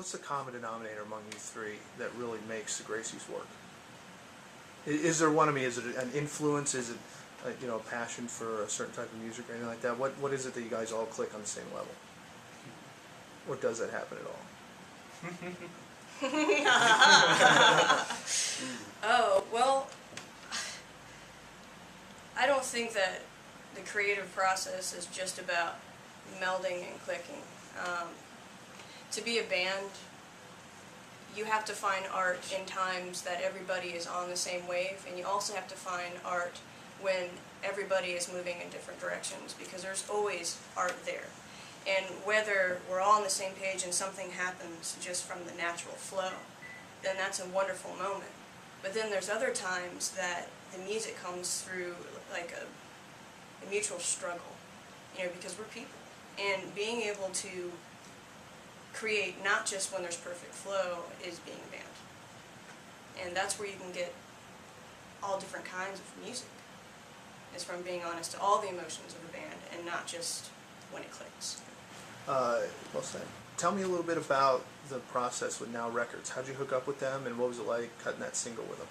what's the common denominator among you three that really makes the Grayces work? Is there one? I mean, is it an influence? Is it a passion for a certain type of music or anything like that? What is it that you guys all click on the same level? Or does that happen at all? Oh, well, I don't think that the creative process is just about melding and clicking. To be a band, you have to find art in times that everybody is on the same wave, and you also have to find art when everybody is moving in different directions, because there's always art there. And whether we're all on the same page and something happens just from the natural flow, then that's a wonderful moment. But then there's other times that the music comes through like a mutual struggle, because we're people. And being able to create not just when there's perfect flow is being a band. And that's where you can get all different kinds of music. It's from being honest to all the emotions of a band and not just when it clicks. Well said. Tell me a little bit about the process with Now Records. How'd you hook up with them, and what was it like cutting that single with them?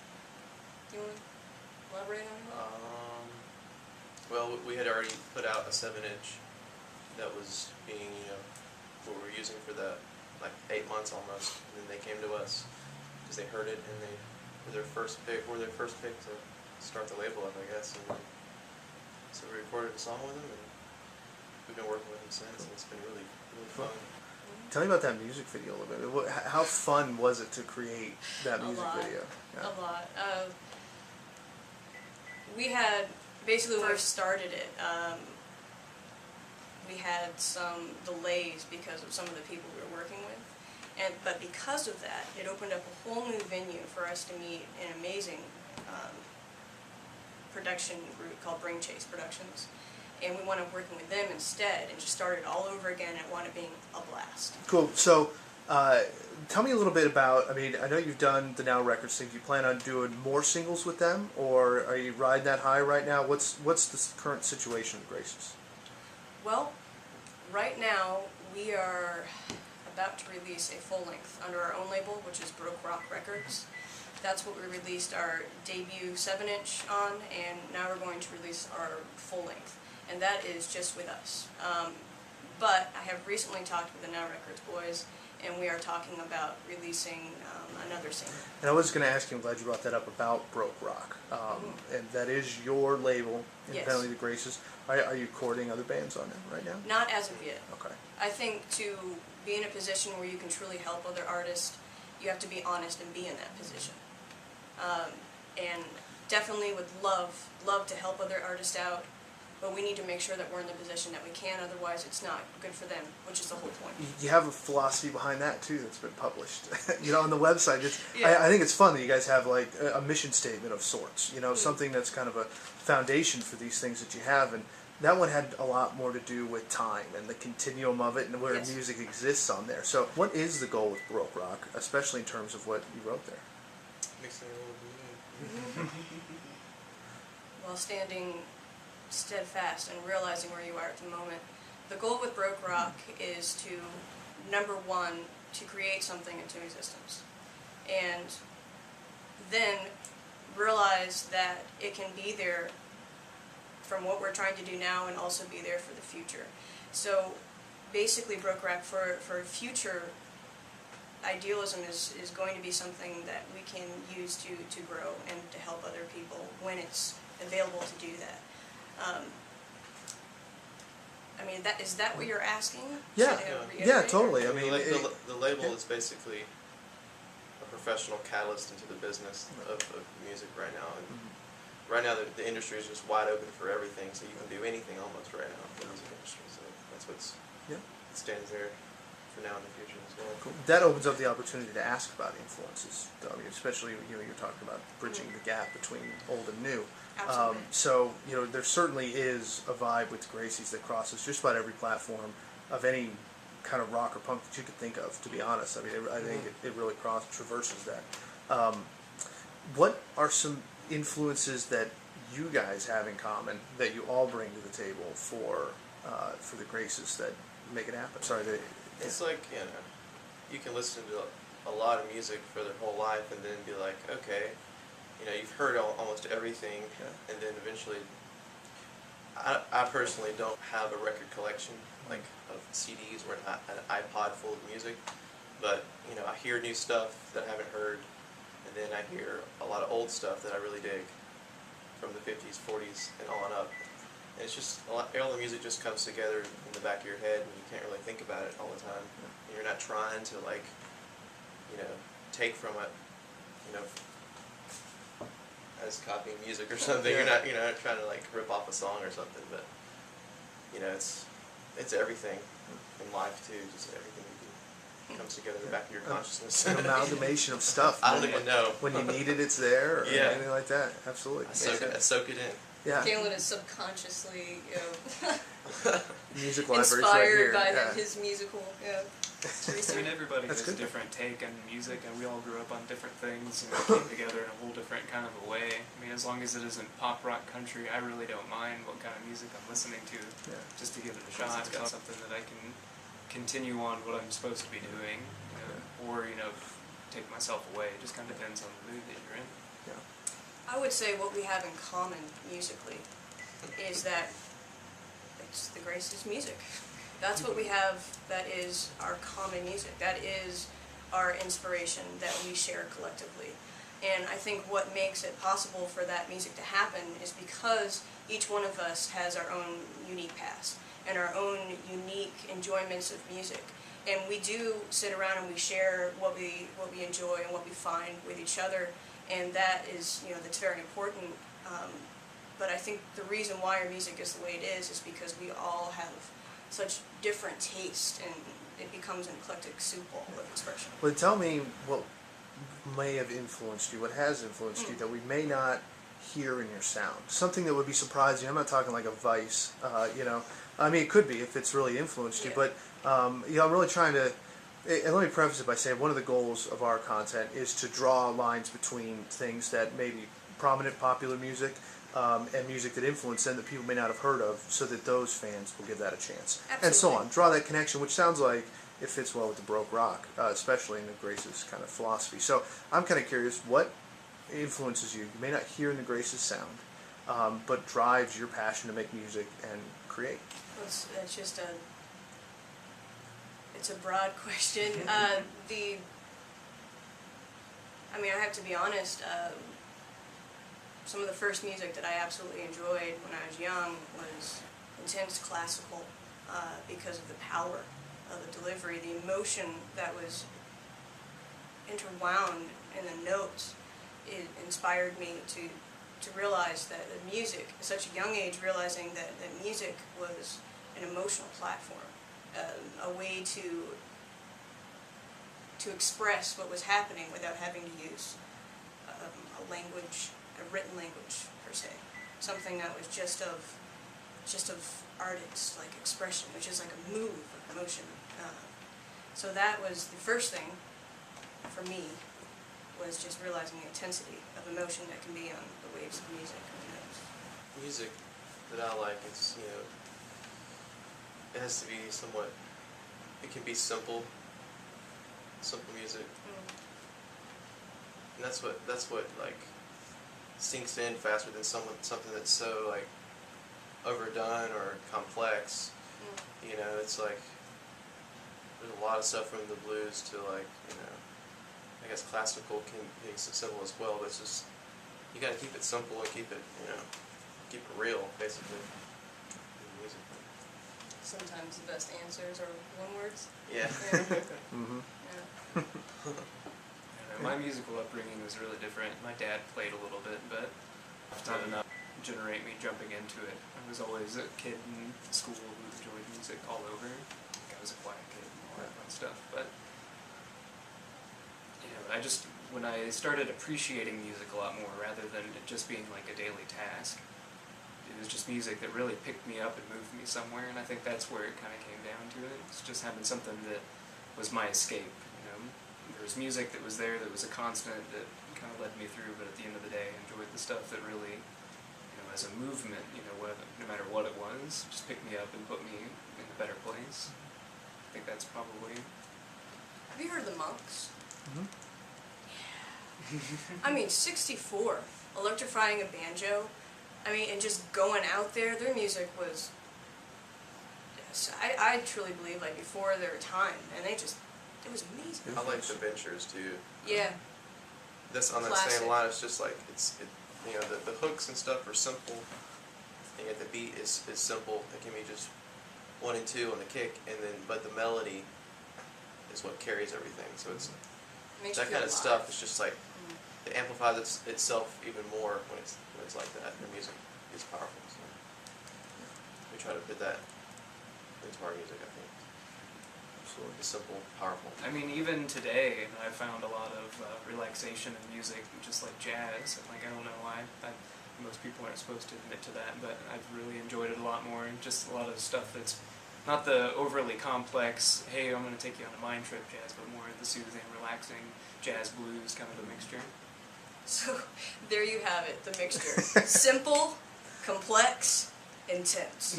You want to elaborate on that? Well, we had already put out a 7-inch that was being, what we were using for that, like 8 months almost. And then they came to us because they heard it, and they were their first pick to start the label up, I guess. And so we recorded a song with them, and we've been working with them since, and it's been really, really fun. Tell me about that music video a little bit. How fun was it to create that music video? Yeah. A lot. We had, basically when we started it, we had some delays because of some of the people we were working with. But because of that, it opened up a whole new venue for us to meet an amazing production group called Grayces Productions. And we wound up working with them instead and just started all over again, and it wound up being a blast. Cool. So, tell me a little bit about, I know you've done the Now Records thing. Do you plan on doing more singles with them, or are you riding that high right now? What's the current situation with Grayces? Well, right now we are about to release a full length under our own label, which is Broke Rock Records. That's what we released our debut 7-inch on, and now we're going to release our full length. And that is just with us. But I have recently talked with the Now Records boys, and we are talking about releasing another single. And I was going to ask you, I'm glad you brought that up, about Broke Rock. And that is your label, independently the Grayces. Are you courting other bands on it right now? Not as of yet. Okay. I think to be in a position where you can truly help other artists, you have to be honest and be in that position. And definitely would love to help other artists out, but we need to make sure that we're in the position that we can, otherwise it's not good for them, which is the whole point. You have a philosophy behind that too that's been published. On the website. I think it's fun that you guys have like a mission statement of sorts, something that's kind of a foundation for these things that you have, and that one had a lot more to do with time and the continuum of it and where music exists on there. So what is the goal with Broke Rock, especially in terms of what you wrote there? Mixing a little bit. While standing steadfast and realizing where you are at the moment. The goal with Broke Rock is to, number one, to create something into existence. And then realize that it can be there from what we're trying to do now and also be there for the future. So basically Broke Rock for future idealism is going to be something that we can use to grow and to help other people when it's available to do that. Is that what you're asking? Yeah, totally. The label is basically a professional catalyst into the business of music right now. And right now, the industry is just wide open for everything, so you can do anything almost right now in the music industry. So that's what stands there for now in the future as well. Cool. That opens up the opportunity to ask about influences, though. Especially you're talking about bridging the gap between old and new. Absolutely. So there certainly is a vibe with Grayces that crosses just about every platform of any kind of rock or punk that you could think of. To be honest, I think it really traverses that. What are some influences that you guys have in common that you all bring to the table for the Grayces that make it happen? Sorry, it's like you can listen to a lot of music for their whole life and then be like, okay, you know, you've heard almost everything, and then eventually, I personally don't have a record collection like of CDs or an iPod full of music, but you know, I hear new stuff that I haven't heard, and then I hear a lot of old stuff that I really dig from the 50s, 40s, and on up. And it's just all the music just comes together in the back of your head, and you can't really think about it all the time. And you're not trying to, like, you know, take from it, you know, as copying music or something. You're not trying to like rip off a song or something, but you know, it's everything in life too. Just everything you do comes together in the back of your consciousness. An amalgamation of stuff. I don't even know. When you need it, it's there, or anything like that. Absolutely. I soak it in. Yeah. Galen is subconsciously, Music libraries right inspired here. by his musical, I mean, everybody That's has a good. different take on music, and we all grew up on different things, and we came together in a whole different kind of a way. I mean, as long as it isn't pop rock country, I really don't mind what kind of music I'm listening to, just to give it a shot. It's got something that I can continue on what I'm supposed to be doing, or take myself away. It just kind of depends on the mood that you're in. I would say what we have in common musically is that it's the Grayces music. That's what we have, that is our common music. That is our inspiration that we share collectively. And I think what makes it possible for that music to happen is because each one of us has our own unique past and our own unique enjoyments of music. And we do sit around and we share what we enjoy and what we find with each other, and that is, that's very important. But I think the reason why our music is the way it is because we all have such different taste, and it becomes an eclectic soup bowl of expression. Well, tell me what may have influenced you, what has influenced you that we may not hear in your sound. Something that would be surprising. I'm not talking like a Vice, I mean, it could be if it's really influenced you, but I'm really trying to. And let me preface it by saying one of the goals of our content is to draw lines between things that may be prominent popular music and music that influence them that people may not have heard of, so that those fans will give that a chance. Absolutely. And so on. Draw that connection, which sounds like it fits well with the Baroque rock, especially in the Grayces kind of philosophy. So I'm kind of curious, what influences you? You may not hear in the Grayces sound, but drives your passion to make music and create. It's just it's a broad question. I have to be honest, some of the first music that I absolutely enjoyed when I was young was intense classical, because of the power of the delivery, the emotion that was interwound in the notes. It inspired me to realize that the music, at such a young age, realizing that music was an emotional platform, a way to express what was happening without having to use a language, a written language per se, something that was just of artists, like expression, which is like a move of emotion. So that was the first thing for me, was just realizing the intensity of emotion that can be on the waves of music and the notes. Music that I like is, it has to be somewhat, it can be simple music. And that's what like sinks in faster than something that's so like overdone or complex. It's like there's a lot of stuff from the blues to like, I guess classical can be simple as well, but it's just, you gotta keep it simple and keep it real, basically, in music. Sometimes the best answers are one words. Yeah. My musical upbringing was really different. My dad played a little bit, but not enough to generate me jumping into it. I was always a kid in school who enjoyed music all over. I was a quiet kid and all that fun stuff, but when I started appreciating music a lot more rather than it just being like a daily task, it was just music that really picked me up and moved me somewhere, and I think that's where it kind of came down to it. It's just having something that was my escape. There was music that was there, that was a constant, that kind of led me through, but at the end of the day, I enjoyed the stuff that really, as a movement, no matter what it was, just picked me up and put me in a better place. I think that's probably Have you heard of the Monks? Mhm. I mean, 64, electrifying a banjo. I mean, and just going out there, their music was, yes, I truly believe, like, before their time, and it was amazing. I like the Ventures too. Yeah, This on that Classic. same line, it's just like you know, the hooks and stuff are simple, and yet the beat is simple. It can be just 1 and 2 on the kick, and then but the melody is what carries everything. So it's makes you that feel kind of alive. stuff is just like Mm. it amplifies itself even more when it's like that. The music is powerful. So we try to put that into our music. I think Absolutely. it's simple, powerful. I mean, even today, I found a lot of relaxation in music, just like jazz. Like, I don't know why. Most people aren't supposed to admit to that, but I've really enjoyed it a lot more. And just a lot of stuff that's not the overly complex, hey, I'm going to take you on a mind trip jazz, but more the soothing, relaxing jazz blues kind of a mixture. So, there you have it, the mixture. Simple, complex, intense.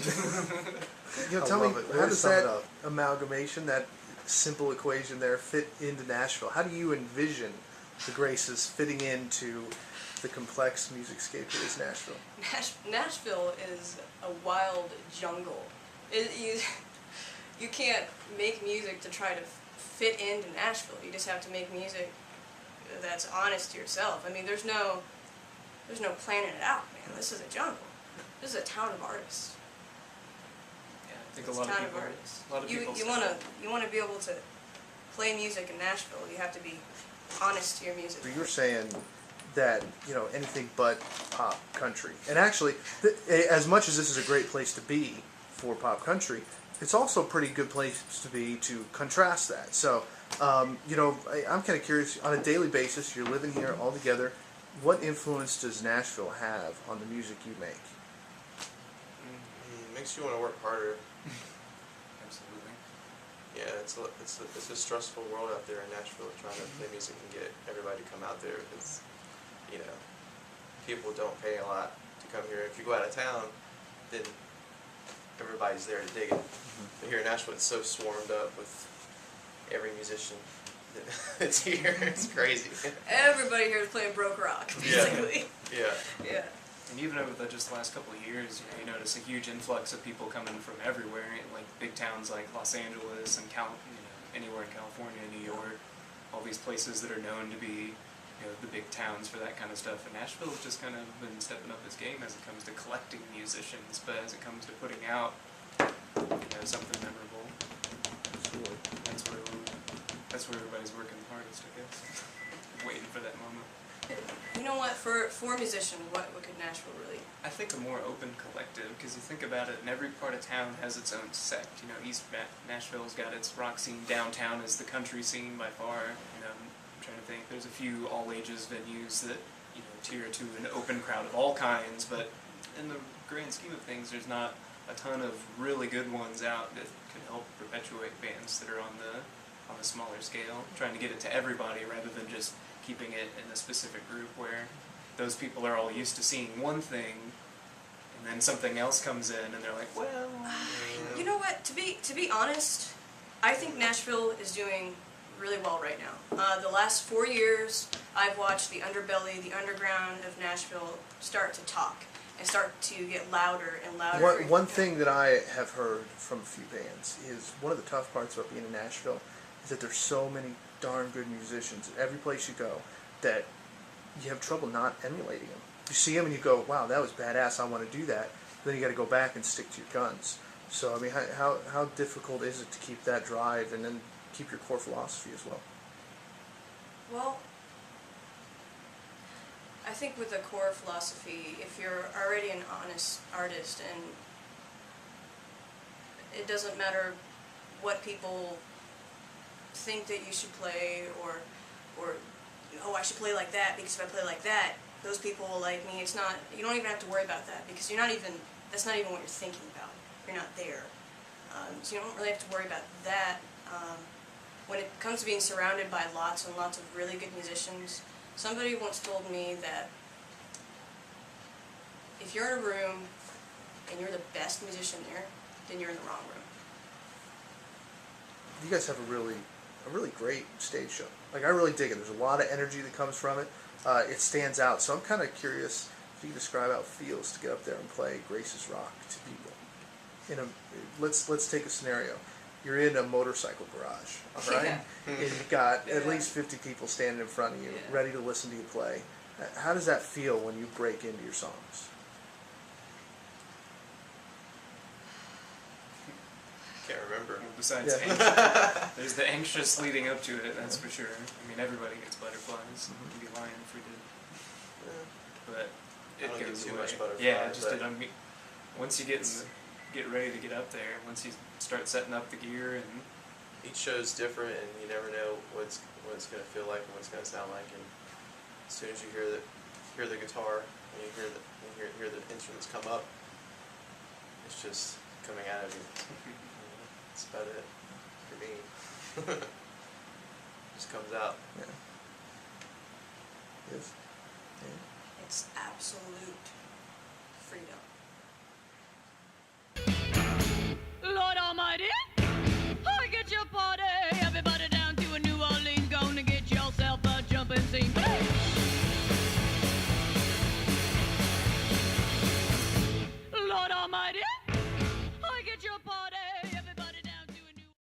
You know, I tell me, love it. how Really does sum it that up. amalgamation, that simple equation there, fit into Nashville? How do you envision the Grayces fitting into the complex musicscape that is Nashville? Nashville is a wild jungle. You can't make music to try to fit into Nashville. You just have to make music that's honest to yourself. I mean, there's no planning it out, man. This is a jungle. This is a town of artists. Yeah, I think It's a lot a of town people. of artists. A lot of people. You wanna be able to play music in Nashville. You have to be honest to your music. So you're saying that, you know, anything but pop country. And actually, as much as this is a great place to be for pop country, it's also a pretty good place to be to contrast that. So, you know, I'm kind of curious, on a daily basis, you're living here all together, what influence does Nashville have on the music you make? Makes you want to work harder. Absolutely. Yeah, it's a stressful world out there in Nashville trying to play music and get everybody to come out there because, you know, people don't pay a lot to come here. If you go out of town, then everybody's there to dig it. But here in Nashville, it's so swarmed up with every musician that's here. It's crazy. Everybody here is playing broke rock, basically. Yeah. Yeah. And even over just the last couple of years, you notice a huge influx of people coming from everywhere, like big towns like Los Angeles and anywhere in California, New York, all these places that are known to be, the big towns for that kind of stuff. And Nashville's just kind of been stepping up its game as it comes to collecting musicians, but as it comes to putting out, something memorable, Absolutely. that's where everybody's working the hardest, I guess, waiting for that moment. You know what? For a musician, what could Nashville really? I think a more open collective, because you think about it, and every part of town has its own sect. East Nashville's got its rock scene. Downtown is the country scene by far. I'm trying to think. There's a few all-ages venues that tier to an open crowd of all kinds, but in the grand scheme of things, there's not a ton of really good ones out that could help perpetuate bands that are on a smaller scale, trying to get it to everybody rather than just keeping it in a specific group where those people are all used to seeing one thing, and then something else comes in, and they're like, well... You know what? To be honest, I think Nashville is doing really well right now. The last 4 years, I've watched the underbelly, the underground of Nashville start to talk and start to get louder and louder. One thing that I have heard from a few bands is one of the tough parts about being in Nashville is that there's so many darn good musicians at every place you go that you have trouble not emulating them. You see them and you go, wow, that was badass, I want to do that. Then you got to go back and stick to your guns. So, I mean, how difficult is it to keep that drive and then keep your core philosophy as well? Well, I think with the core philosophy, if you're already an honest artist, and it doesn't matter what people think that you should play, or oh, I should play like that because if I play like that, those people will like me. It's not. You don't even have to worry about that because that's not even what you're thinking about. You're not there, so you don't really have to worry about that. When it comes to being surrounded by lots and lots of really good musicians, somebody once told me that if you're in a room and you're the best musician there, then you're in the wrong room. You guys have a really a really great stage show. Like, I really dig it. There's a lot of energy that comes from it. It stands out. So I'm kind of curious if you can describe how it feels to get up there and play Grayces Rock to people. Let's take a scenario. You're in a motorcycle garage, all right? Yeah. And you've got at Yeah. least 50 people standing in front of you, Yeah. ready to listen to you play. How does that feel when you break into your songs? Can't remember. Well, besides Yeah. anxious, there's the anxious leading up to it, that's for sure. I mean, everybody gets butterflies. We'd be lying if we did. Yeah. But I it don't get goes too away. much butterfly, Yeah, just but- once you get ready to get up there, once you start setting up the gear and Each show's different, and you never know what it's gonna feel like and what it's gonna sound like. And as soon as you hear the guitar and you hear the instruments come up, it's just coming out of you. That's about it for me. Just comes out. Yeah. Yes. Yeah. It's absolute freedom.